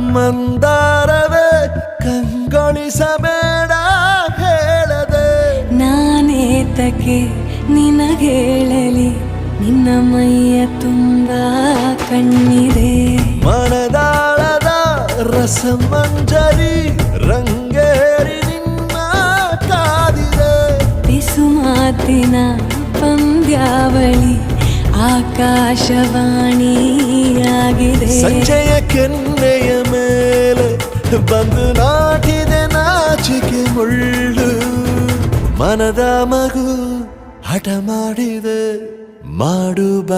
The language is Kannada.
ಮಂದಾರವೇ ಕಂಗೊಳಿಸಬೇಡ ಹೇಳದೆ ನಾನೇತಕ್ಕೆ ನಿನಗೇಳಲಿ ನಿನ್ನ ಮೈಯ ತುಂಬ ಕಣ್ಣಿದೆ ಮನದಾಳದ ರಸಮಂಜರಿ ರಂಗೇರಿ ನಿನ್ನ ಕಾದಿದೆ ಬಿಸು ಮಾತಿನ ಪಂದ್ಯಾವಳಿ ಆಕಾಶವಾಣಿಯಾಗಿದೆ ಸಂಜೆಯ ಕೆನ್ನೆಯ ಮೇಲೆ ಬಂದು ನಾಟಿದೆ ನಾಚಿಕೆ ಮುಳ್ಳು ಮನದ ಮಗು ಹಠ ಮಾಡಿದೆ ಮಾಡುವ